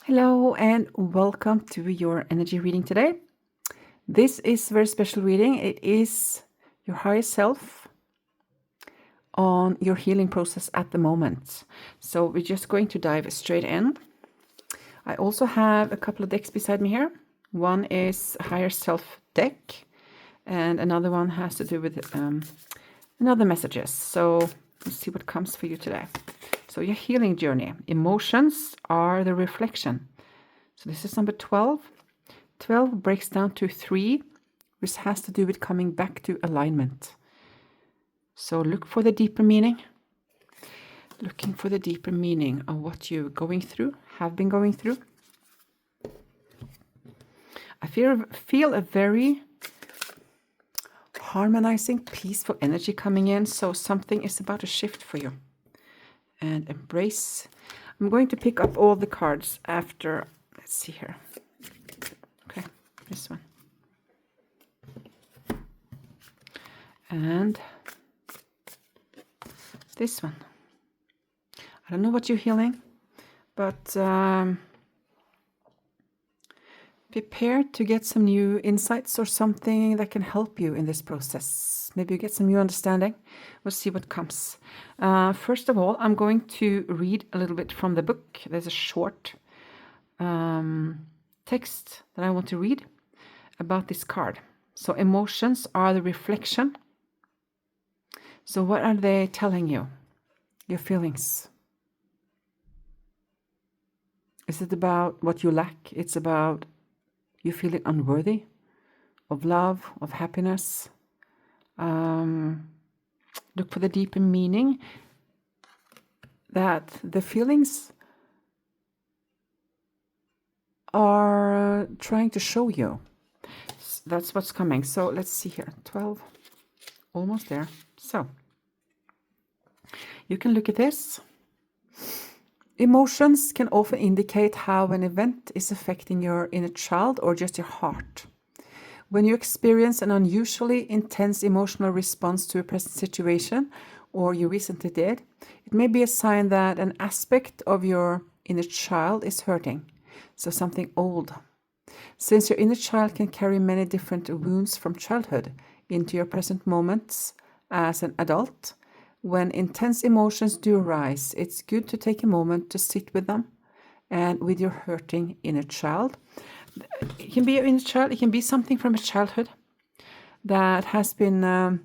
Hello and welcome to your energy reading today. This is a very special reading. It is your higher self on your healing process at the moment. So we're just going to dive straight in. I also have a couple of decks beside me here. One is higher self deck and another one has to do with another messages. So let's see what comes for you today. So your healing journey. Emotions are the reflection. So this is number 12. 12 breaks down to 3, which has to do with coming back to alignment. So look for the deeper meaning. Looking for the deeper meaning of what you're going through, have been going through. I feel a very harmonizing, peaceful energy coming in. So something is about to shift for you. And embrace. I'm going to pick up all the cards after. Let's see here. Okay, this one. And this one. I don't know what you're healing, but prepare to get some new insights or something that can help you in this process. Maybe you get some new understanding. We'll see what comes. First of all, I'm going to read a little bit from the book. There's a short text that I want to read about this card. So emotions are the reflection. So what are they telling you? Your feelings. Is it about what you lack? It's about you feeling unworthy of love, of happiness. Look for the deeper meaning that the feelings are trying to show you. That's what's coming. So let's see here. 12, almost there. So you can look at this. Emotions can often indicate how an event is affecting your inner child or just your heart. When you experience an unusually intense emotional response to a present situation, or you recently did, it may be a sign that an aspect of your inner child is hurting. So something old. Since your inner child can carry many different wounds from childhood into your present moments as an adult, when intense emotions do arise, it's good to take a moment to sit with them and with your hurting inner child. It can be your inner child, it can be something from a childhood that has been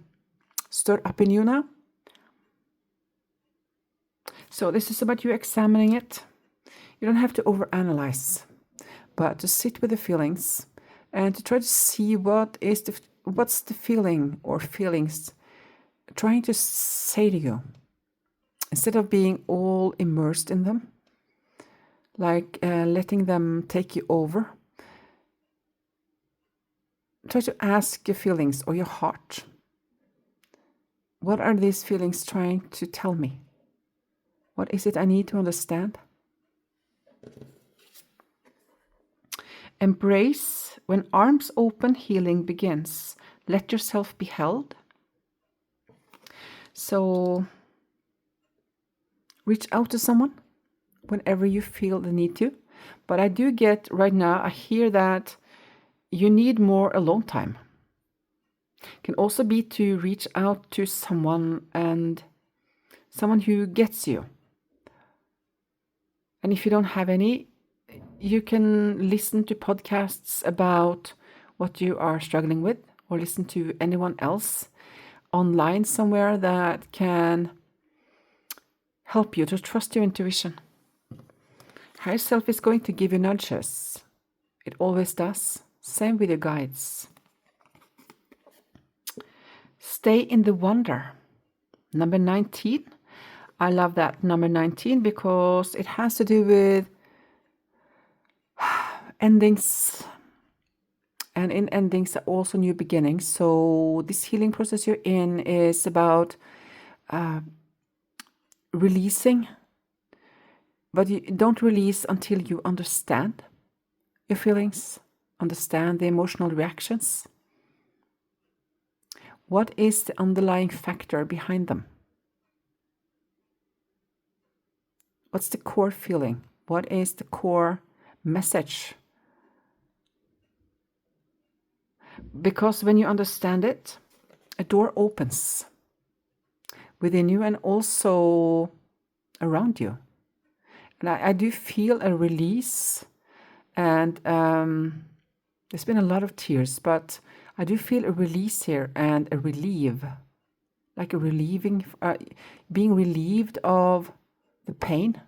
stirred up in you now. So this is about you examining it. You don't have to overanalyze, but to sit with the feelings and to try to see what's the feeling or feelings trying to say to you, instead of being all immersed in them, like letting them take you over. Try to ask your feelings or your heart, what are these feelings trying to tell me? What is it I need to understand? Embrace. When arms open, healing begins. Let yourself be held. So reach out to someone whenever you feel the need to. But I do get right now, I hear that you need more alone time. It can also be to reach out to someone and someone who gets you. And if you don't have any, you can listen to podcasts about what you are struggling with, or listen to anyone else online somewhere that can help you to trust your intuition. Higher self is going to give you nudges. It always does. Same with your guides. Stay in the wonder. Number 19. I love that number 19 because it has to do with endings. And in endings are also new beginnings. So this healing process you're in is about releasing. But you don't release until you understand your feelings, understand the emotional reactions. What is the underlying factor behind them? What's the core feeling? What is the core message. Because when you understand it, a door opens within you and also around you. And I do feel a release, and there's been a lot of tears, but I do feel a release here and a relief, like a relieving, being relieved of the pain.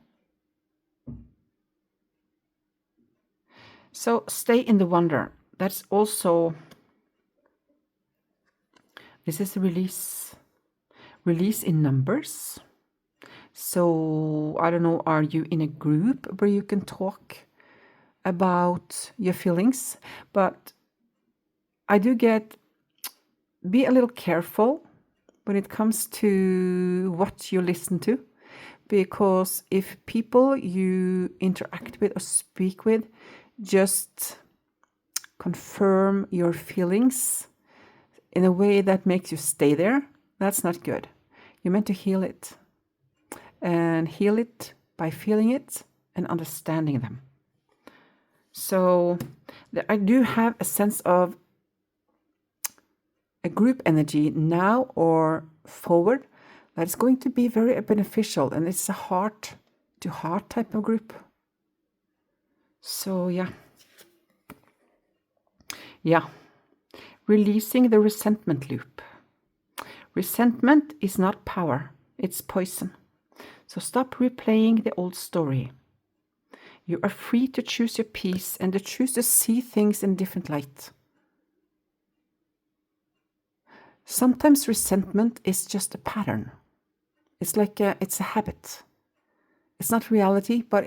So stay in the wonder. That's also, this is a release in numbers. So I don't know, are you in a group where you can talk about your feelings? But I do be a little careful when it comes to what you listen to, because if people you interact with or speak with just confirm your feelings in a way that makes you stay there, that's not good. You're meant to heal it, and heal it by feeling it and understanding them. So I do have a sense of a group energy now or forward that's going to be very beneficial, and it's a heart to heart type of group. So yeah, releasing the resentment loop. Resentment is not power, it's poison. So stop replaying the old story. You are free to choose your peace and to choose to see things in a different light. Sometimes resentment is just a pattern. It's like it's a habit. It's not reality, but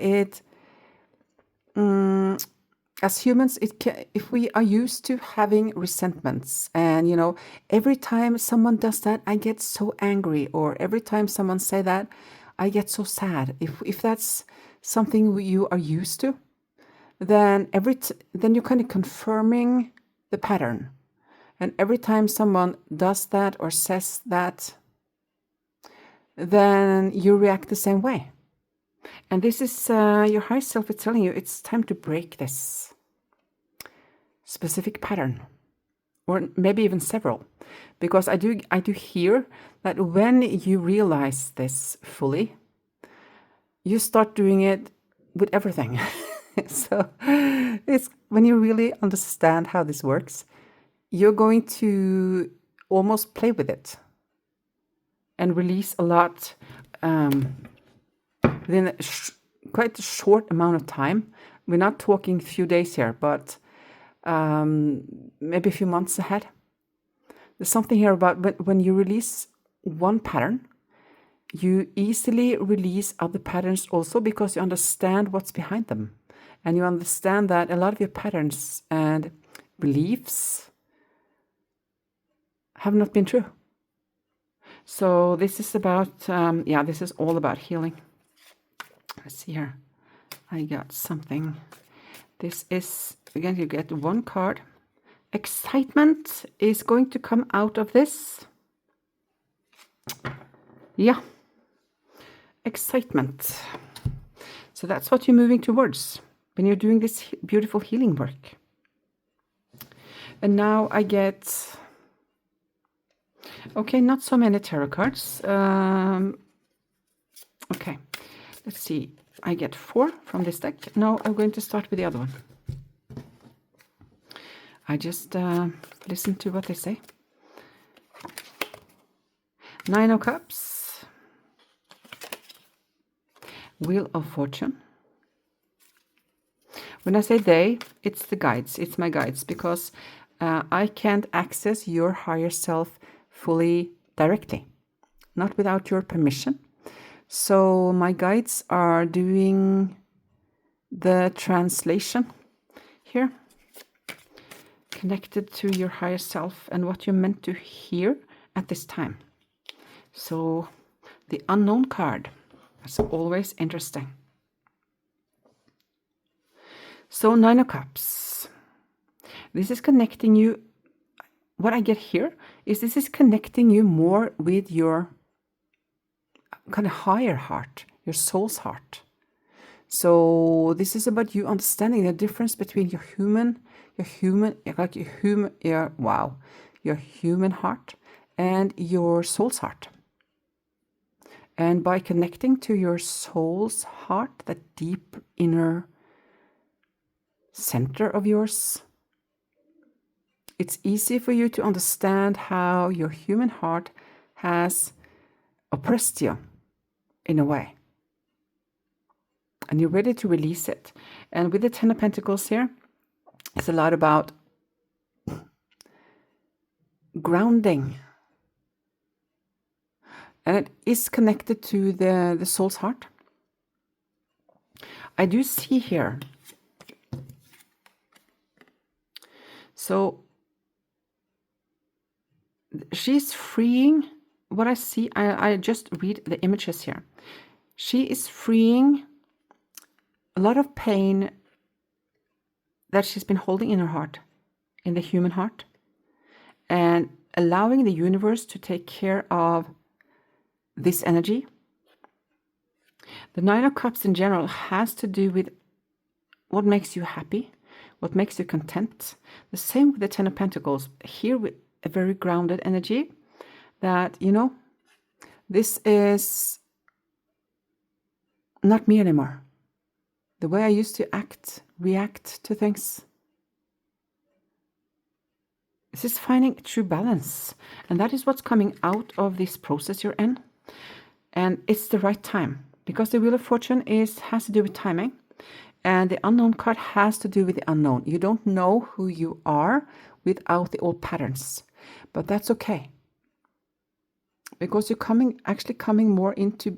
as humans, if we are used to having resentments, and every time someone does that, I get so angry, or every time someone say that, I get so sad. If that's something you are used to, then then you're kind of confirming the pattern. And every time someone does that or says that, then you react the same way. And this is your higher self is telling you it's time to break this specific pattern, or maybe even several, because I do hear that when you realize this fully, you start doing it with everything. So it's when you really understand how this works, you're going to almost play with it and release a lot within quite a short amount of time. We're not talking a few days here, but maybe a few months ahead. There's something here about when you release one pattern, you easily release other patterns also, because you understand what's behind them. And you understand that a lot of your patterns and beliefs have not been true. So this is about, this is all about healing. Let's see here. I got something. This is, again, you get one card. Excitement is going to come out of this. Yeah. Excitement. So that's what you're moving towards when you're doing this beautiful healing work. And now I get, okay, not so many tarot cards. Okay, let's see. I get 4 from this deck. Now I'm going to start with the other one. I just listen to what they say. 9 of Cups. Wheel of Fortune. When I say they, it's the guides. It's my guides, because I can't access your higher self fully directly, not without your permission. So my guides are doing the translation here, connected to your higher self and what you're meant to hear at this time. So the unknown card, that's always interesting. So 9 of Cups. This is connecting you. What I get here is this is connecting you more with your kind of higher heart, your soul's heart. So this is about you understanding the difference between your human heart and your soul's heart. And by connecting to your soul's heart, that deep inner center of yours, it's easy for you to understand how your human heart has oppressed you in a way. And you're ready to release it. And with the Ten of Pentacles here, it's a lot about grounding. And it is connected to the soul's heart. I do see here. So she's freeing, what I see, I just read the images here. She is freeing a lot of pain that she's been holding in her heart, in the human heart, and allowing the universe to take care of this energy. The Nine of Cups in general has to do with what makes you happy, what makes you content. The same with the Ten of Pentacles, here with a very grounded energy that, this is not me anymore. The way I used to react to things. This is finding true balance. And that is what's coming out of this process you're in. And it's the right time. Because the Wheel of Fortune has to do with timing. And the Unknown card has to do with the unknown. You don't know who you are without the old patterns. But that's okay. Because you're actually coming more into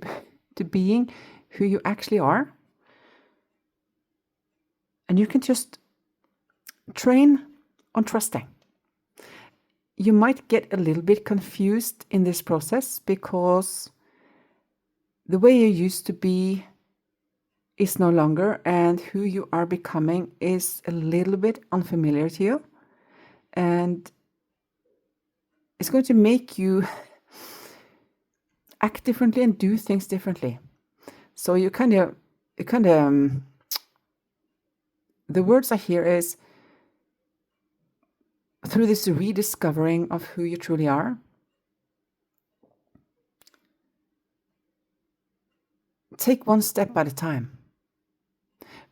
being who you actually are. And you can just train on trusting. You might get a little bit confused in this process because the way you used to be is no longer, and who you are becoming is a little bit unfamiliar to you. And it's going to make you act differently and do things differently. So you kind of the words I hear is, through this rediscovering of who you truly are, take one step at a time.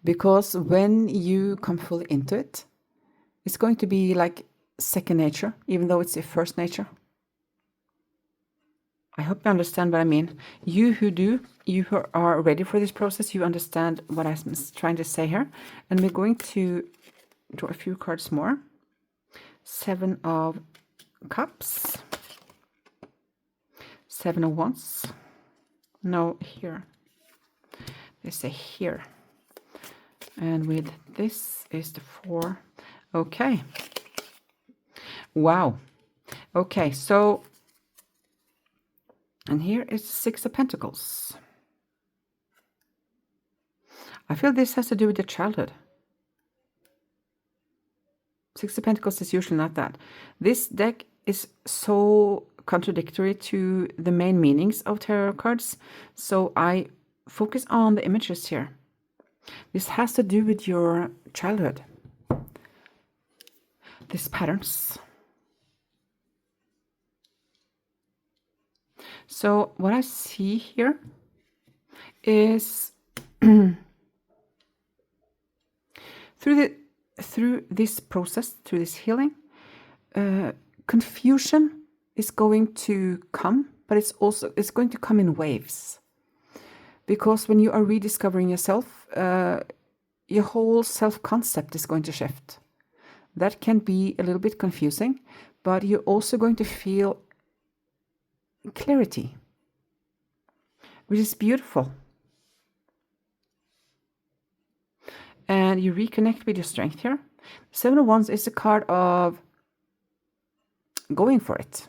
Because when you come fully into it, it's going to be like second nature, even though it's your first nature. I hope you understand what I mean. You who are ready for this process, you understand what I'm trying to say here. And we're going to draw a few cards more. Seven of Cups. Seven of Wands. No, here. They say here. And with this is the Four. Okay. Wow. Okay, so, and here is the Six of Pentacles. I feel this has to do with your childhood. Six of Pentacles is usually not that. This deck is so contradictory to the main meanings of tarot cards, so I focus on the images here. This has to do with your childhood. These patterns. So what I see here is through this process, through this healing, confusion is going to come, but it's going to come in waves. Because when you are rediscovering yourself, your whole self-concept is going to shift. That can be a little bit confusing, but you're also going to feel clarity, which is beautiful. And you reconnect with your strength here. Seven of Wands is a card of going for it,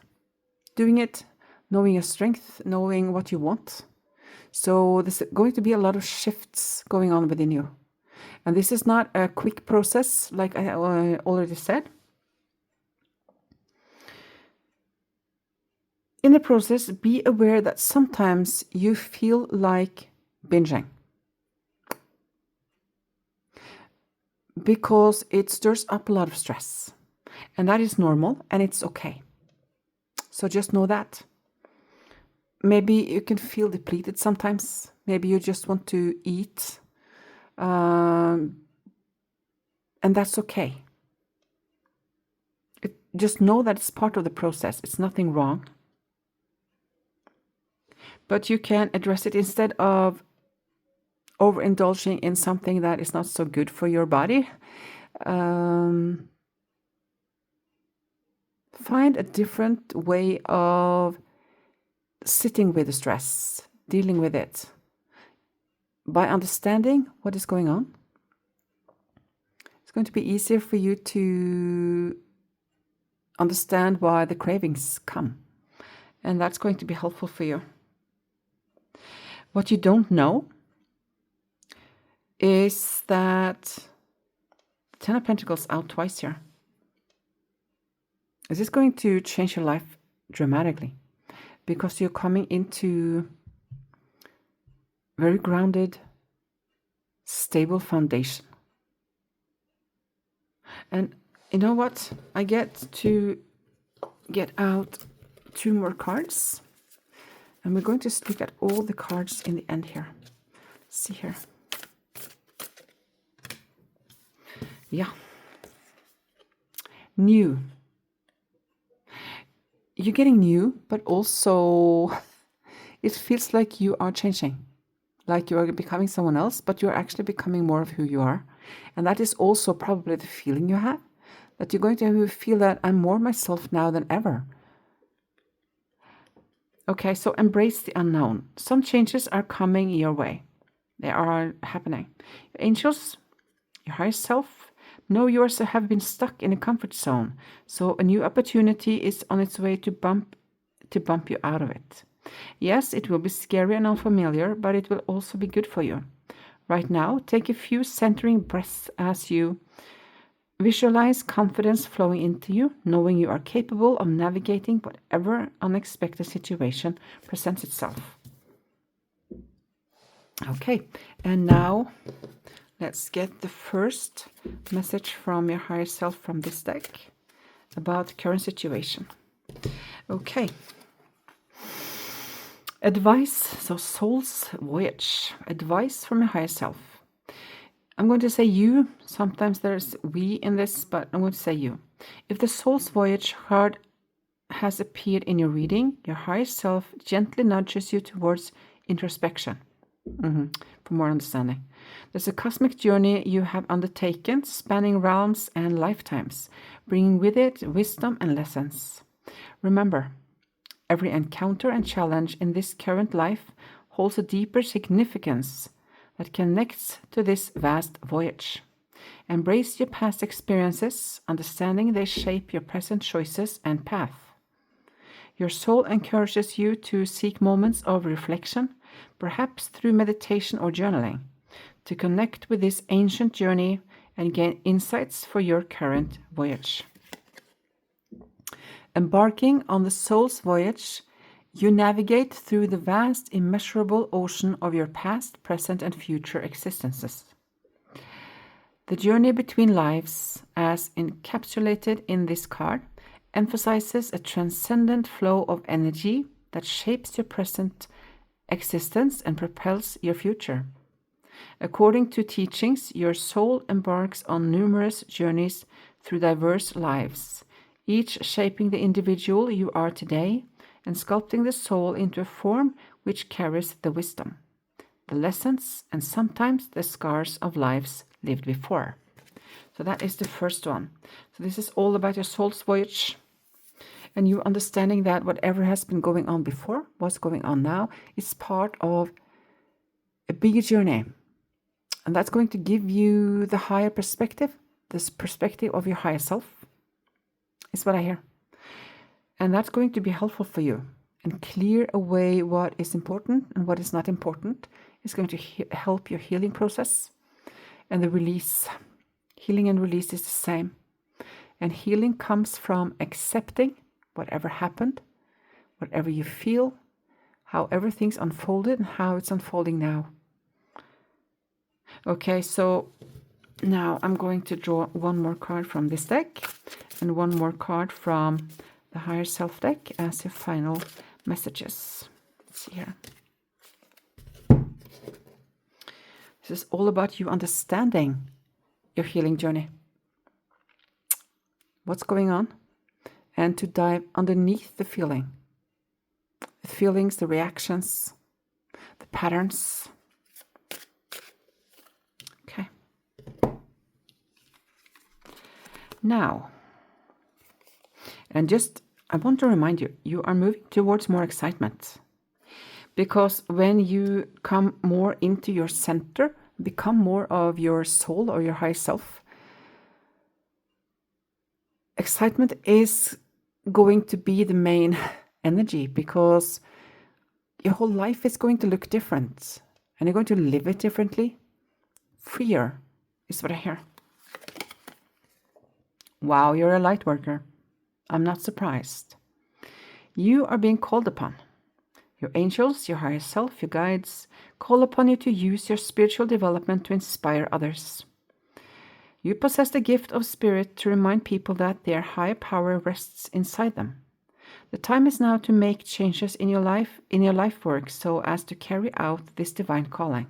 doing it, knowing your strength, knowing what you want. So there's going to be a lot of shifts going on within you. And this is not a quick process, like I already said. In the process, be aware that sometimes you feel like binging. because it stirs up a lot of stress. And that is normal and it's okay. So just know that. Maybe you can feel depleted sometimes. Maybe you just want to eat. And that's okay. Just know that it's part of the process. It's nothing wrong. But you can address it instead of overindulging in something that is not so good for your body. Find a different way of sitting with the stress, dealing with it, by understanding what is going on. It's going to be easier for you to understand why the cravings come, and that's going to be helpful for you. What you don't know is that Ten of Pentacles out twice here. Is this going to change your life dramatically? Because you're coming into very grounded, stable foundation. And you know what? I get to get out 2 more cards. And we're going to look at all the cards in the end here. See here. Yeah. New. You're getting new, but also it feels like you are changing. Like you are becoming someone else, but you're actually becoming more of who you are. And that is also probably the feeling you have. That you're going to feel that I'm more myself now than ever. Okay, so embrace the unknown. Some changes are coming your way. They are happening. Your angels, your higher self, know yours have been stuck in a comfort zone. So a new opportunity is on its way to bump you out of it. Yes, it will be scary and unfamiliar, but it will also be good for you. Right now, take a few centering breaths as you visualize confidence flowing into you, knowing you are capable of navigating whatever unexpected situation presents itself. Okay, and now let's get the first message from your higher self from this deck about the current situation. Okay. Advice, so soul's voyage. Advice from your higher self. I'm going to say you. Sometimes there's we in this, but I'm going to say you. If the soul's voyage card has appeared in your reading, your higher self gently nudges you towards introspection. For more understanding. There's a cosmic journey you have undertaken, spanning realms and lifetimes, bringing with it wisdom and lessons. Remember, every encounter and challenge in this current life holds a deeper significance that connects to this vast voyage. Embrace your past experiences, understanding they shape your present choices and path. Your soul encourages you to seek moments of reflection, perhaps through meditation or journaling, to connect with this ancient journey and gain insights for your current voyage. Embarking on the soul's voyage, you navigate through the vast, immeasurable ocean of your past, present, and future existences. The journey between lives, as encapsulated in this card, emphasizes a transcendent flow of energy that shapes your present existence and propels your future. According to teachings, your soul embarks on numerous journeys through diverse lives, each shaping the individual you are today and sculpting the soul into a form which carries the wisdom, the lessons, and sometimes the scars of lives lived before. So that is the first one. So this is all about your soul's voyage and you understanding that whatever has been going on before, what's going on now, is part of a bigger journey. And that's going to give you the higher perspective, this perspective of your higher self, is what I hear. And that's going to be helpful for you and clear away what is important and what is not important. It's going to help your healing process and the release. Healing and release is the same. And healing comes from accepting whatever happened, whatever you feel, how everything's unfolded and how it's unfolding now. Okay, so Now I'm going to draw one more card from this deck and one more card from the Higher Self deck as your final messages. Let's see here. This is all about you understanding your healing journey. What's going on? And to dive underneath the feeling. The feelings, the reactions, the patterns. Okay. Now, and I want to remind you, you are moving towards more excitement. Because when you come more into your center, become more of your soul or your higher self, excitement is going to be the main energy, because your whole life is going to look different and you're going to live it differently. Freer is what I hear. Wow, you're a light worker. I'm not surprised. You are being called upon. Your angels, your higher self, your guides call upon you to use your spiritual development to inspire others. You possess the gift of spirit to remind people that their higher power rests inside them. The time is now to make changes in your life work, so as to carry out this divine calling.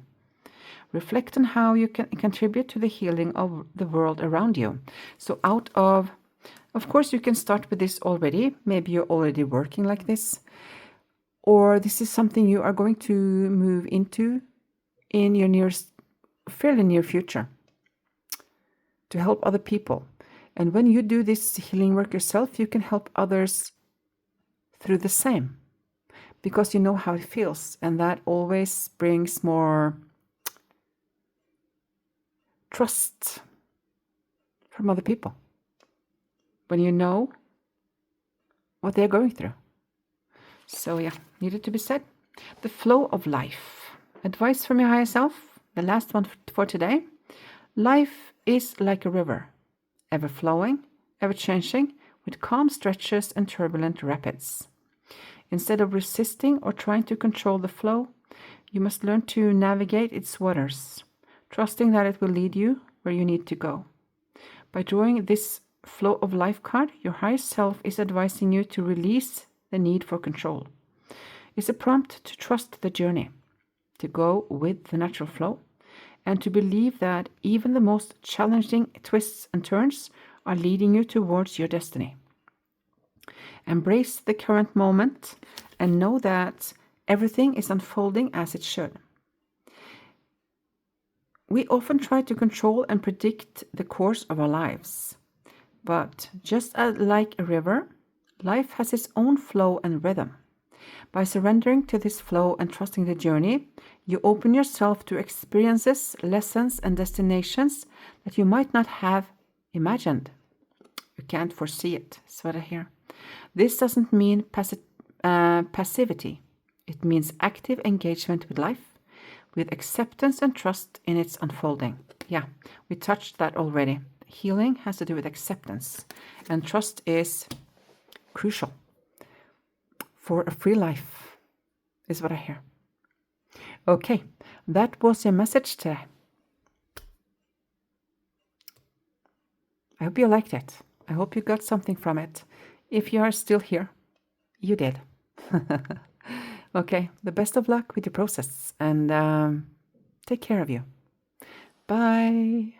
Reflect on how you can contribute to the healing of the world around you. So of course, you can start with this already. Maybe you're already working like this. Or this is something you are going to move into in your fairly near future to help other people. And when you do this healing work yourself, you can help others through the same, because you know how it feels, and that always brings more trust from other people when you know what they're going through. So yeah, needed to be said. The flow of life. Advice from your higher self, the last one for today. Life is like a river, ever flowing, ever changing, with calm stretches and turbulent rapids. Instead of resisting or trying to control the flow, you must learn to navigate its waters, trusting that it will lead you where you need to go. By drawing this flow of life card, your higher self is advising you to release the need for control. It's a prompt to trust the journey, to go with the natural flow, and to believe that even the most challenging twists and turns are leading you towards your destiny. Embrace the current moment and know that everything is unfolding as it should. We often try to control and predict the course of our lives, but just like a river, life has its own flow and rhythm. By surrendering to this flow and trusting the journey, you open yourself to experiences, lessons, and destinations that you might not have imagined. You can't foresee it, is what I hear. This doesn't mean passivity. It means active engagement with life, with acceptance and trust in its unfolding. Yeah, we touched that already. Healing has to do with acceptance, and trust is crucial for a free life, is what I hear. Okay, that was your message today. I hope you liked it. I hope you got something from it. If you are still here, you did. Okay, the best of luck with your process, and take care of you. Bye.